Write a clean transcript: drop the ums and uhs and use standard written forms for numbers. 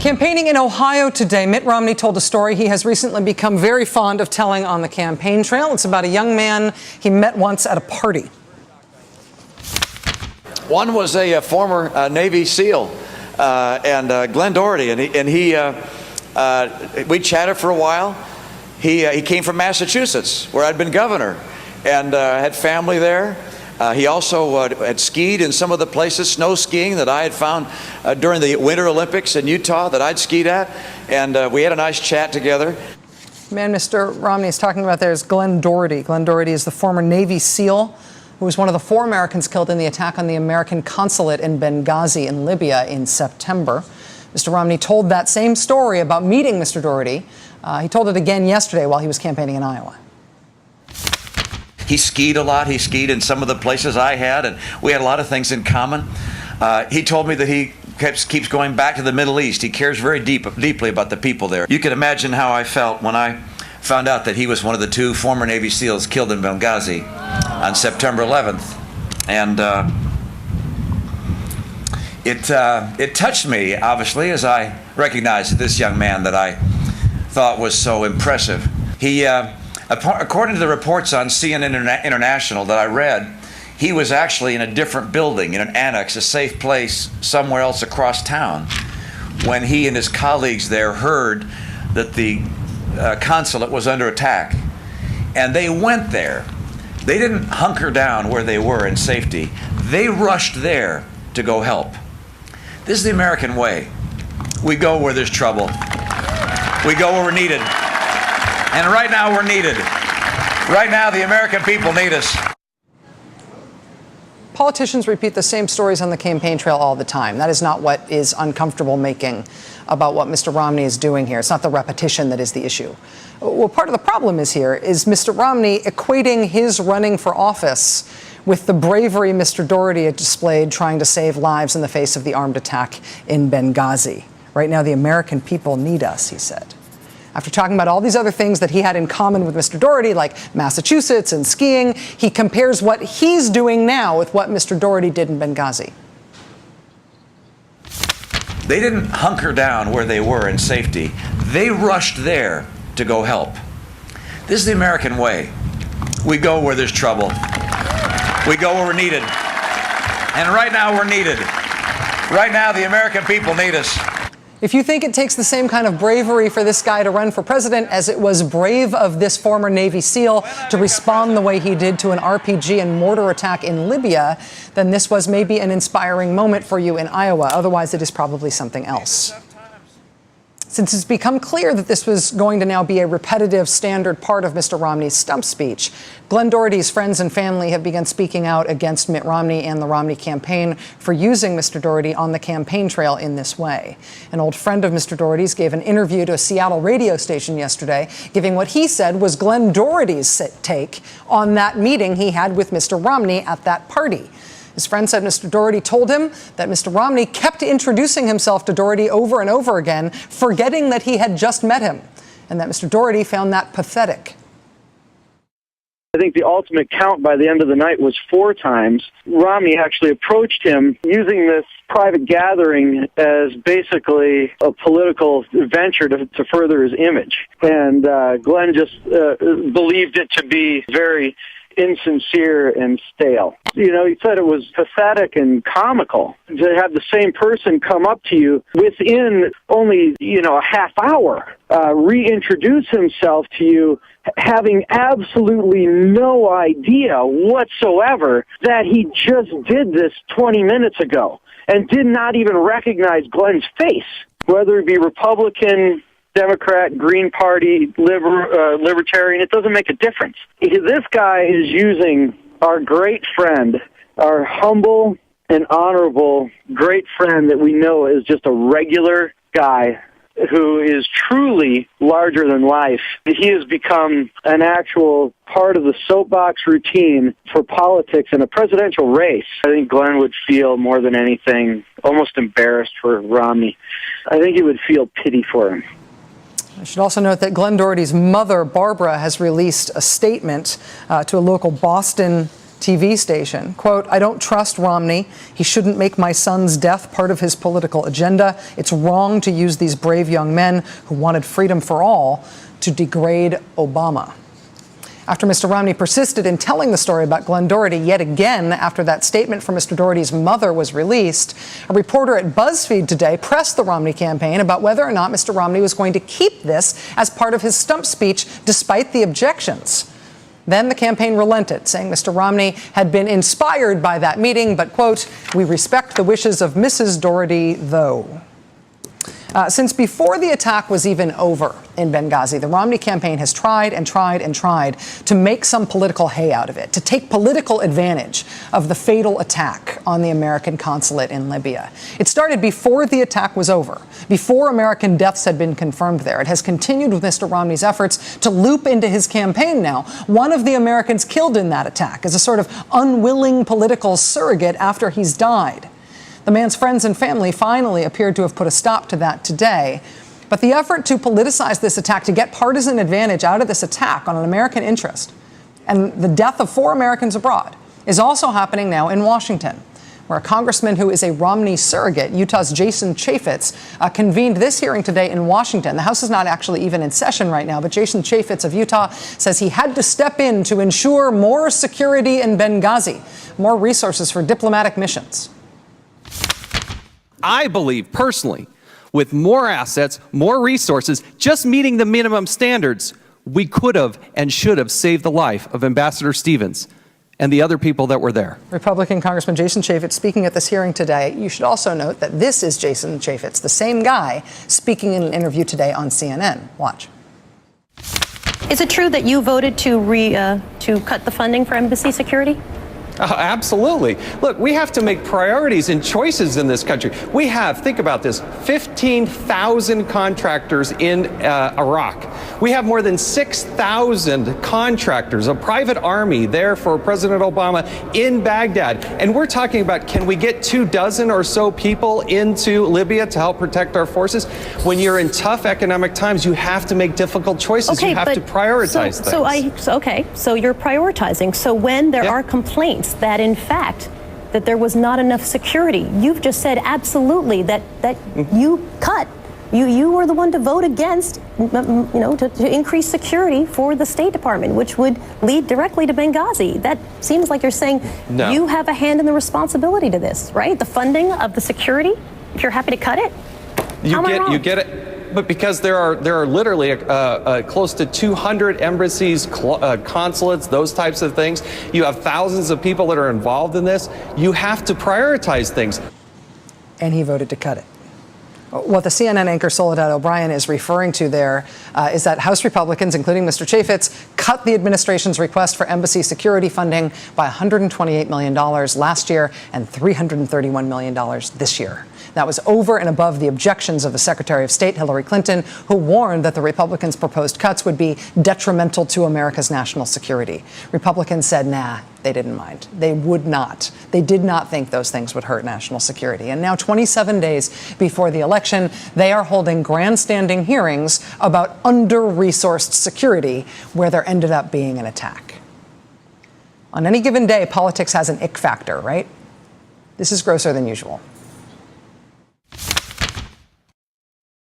Campaigning in Ohio today, Mitt Romney told a story he has recently become very fond of telling on the campaign trail. It's about a young man he met once at a party. One was a former Navy SEAL, and Glenn Doherty, and we chatted for a while. He came from Massachusetts, where I'd been governor, and had family there. He also had skied in some of the places, snow skiing, that I had found during the Winter Olympics in Utah that I'd skied at, and we had a nice chat together. The man Mr. Romney is talking about there is Glenn Doherty. Glenn Doherty is the former Navy SEAL who was one of the 4 Americans killed in the attack on the American consulate in Benghazi in Libya in September. Mr. Romney told that same story about meeting Mr. Doherty. He told it again yesterday while he was campaigning in Iowa. He skied a lot. He skied in some of the places I had, and we had a lot of things in common. He told me that he keeps going back to the Middle East. He cares very deeply about the people there. You can imagine how I felt when I found out that he was one of the 2 former Navy SEALs killed in Benghazi on September 11th. And it touched me, obviously, as I recognized this young man that I thought was so impressive. He according to the reports on CNN International that I read, he was actually in a different building, in an annex, a safe place somewhere else across town, when he and his colleagues there heard that the consulate was under attack. And they went there. They didn't hunker down where they were in safety. They rushed there to go help. This is the American way. We go where there's trouble. We go where we're needed. And right now we're needed. Right now the American people need us. Politicians repeat the same stories on the campaign trail all the time. That is not what is uncomfortable making about what Mr. Romney is doing here. It's not the repetition that is the issue. Well, part of the problem is Mr. Romney equating his running for office with the bravery Mr. Doherty had displayed trying to save lives in the face of the armed attack in Benghazi. Right now the American people need us, he said. After talking about all these other things that he had in common with Mr. Doherty, like Massachusetts and skiing, he compares what he's doing now with what Mr. Doherty did in Benghazi. They didn't hunker down where they were in safety. They rushed there to go help. This is the American way. We go where there's trouble. We go where we're needed. And right now we're needed. Right now the American people need us. If you think it takes the same kind of bravery for this guy to run for president as it was brave of this former Navy SEAL to respond the way he did to an RPG and mortar attack in Libya, then this was maybe an inspiring moment for you in Iowa. Otherwise, it is probably something else. Since it's become clear that this was going to now be a repetitive standard part of Mr. Romney's stump speech, Glenn Doherty's friends and family have begun speaking out against Mitt Romney and the Romney campaign for using Mr. Doherty on the campaign trail in this way. An old friend of Mr. Doherty's gave an interview to a Seattle radio station yesterday, giving what he said was Glenn Doherty's take on that meeting he had with Mr. Romney at that party. His friend said Mr. Doherty told him that Mr. Romney kept introducing himself to Doherty over and over again, forgetting that he had just met him, and that Mr. Doherty found that pathetic. I think the ultimate count by the end of the night was 4 times. Romney actually approached him using this private gathering as basically a political venture to further his image. And Glenn just believed it to be very insincere and stale. You know, he said it was pathetic and comical to have the same person come up to you within only, a half hour, reintroduce himself to you, having absolutely no idea whatsoever that he just did this 20 minutes ago and did not even recognize Glenn's face, whether it be Republican, Democrat, Green Party, Libertarian, it doesn't make a difference. This guy is using our great friend, our humble and honorable great friend that we know is just a regular guy who is truly larger than life. He has become an actual part of the soapbox routine for politics in a presidential race. I think Glenn would feel more than anything almost embarrassed for Romney. I think he would feel pity for him. I should also note that Glenn Doherty's mother, Barbara, has released a statement to a local Boston TV station. Quote, "I don't trust Romney. He shouldn't make my son's death part of his political agenda. It's wrong to use these brave young men who wanted freedom for all to degrade Obama." After Mr. Romney persisted in telling the story about Glenn Doherty yet again after that statement from Mr. Doherty's mother was released, a reporter at BuzzFeed today pressed the Romney campaign about whether or not Mr. Romney was going to keep this as part of his stump speech despite the objections. Then the campaign relented, saying Mr. Romney had been inspired by that meeting, but, quote, "We respect the wishes of Mrs. Doherty, though." Since before the attack was even over in Benghazi, the Romney campaign has tried and tried and tried to make some political hay out of it, to take political advantage of the fatal attack on the American consulate in Libya. It started before the attack was over, before American deaths had been confirmed there. It has continued with Mr. Romney's efforts to loop into his campaign now one of the Americans killed in that attack as a sort of unwilling political surrogate after he's died. The man's friends and family finally appeared to have put a stop to that today. But the effort to politicize this attack, to get partisan advantage out of this attack on an American interest and the death of 4 Americans abroad is also happening now in Washington, where a congressman who is a Romney surrogate, Utah's Jason Chaffetz, convened this hearing today in Washington. The House is not actually even in session right now, but Jason Chaffetz of Utah says he had to step in to ensure more security in Benghazi, more resources for diplomatic missions. I believe personally, with more assets, more resources, just meeting the minimum standards, we could have and should have saved the life of Ambassador Stevens and the other people that were there. Republican Congressman Jason Chaffetz speaking at this hearing today. You should also note that this is Jason Chaffetz, the same guy, speaking in an interview today on CNN. Watch. Is it true that you voted to cut the funding for embassy security? Absolutely. Look, we have to make priorities and choices in this country. We have, think about this, 15,000 contractors in Iraq. We have more than 6,000 contractors, a private army there for President Obama in Baghdad. And we're talking about, can we get 24 or so people into Libya to help protect our forces? When you're in tough economic times, you have to make difficult choices. You have to prioritize things. So you're prioritizing. So when there are complaints that in fact that there was not enough security, you've just said absolutely that you cut. You were the one to vote against, to increase security for the State Department, which would lead directly to Benghazi. That seems like you're saying you have a hand in the responsibility to this, right? The funding of the security. If you're happy to cut it, you get it. But because there are literally close to 200 embassies, consulates, those types of things. You have thousands of people that are involved in this. You have to prioritize things. And he voted to cut it. What the CNN anchor Soledad O'Brien is referring to there is that House Republicans, including Mr. Chaffetz, cut the administration's request for embassy security funding by $128 million last year and $331 million this year. That was over and above the objections of the Secretary of State, Hillary Clinton, who warned that the Republicans' proposed cuts would be detrimental to America's national security. Republicans said, nah, they didn't mind. They would not. They did not think those things would hurt national security. And now, 27 days before the election, they are holding grandstanding hearings about under-resourced security, where there ended up being an attack. On any given day, politics has an ick factor, right? This is grosser than usual.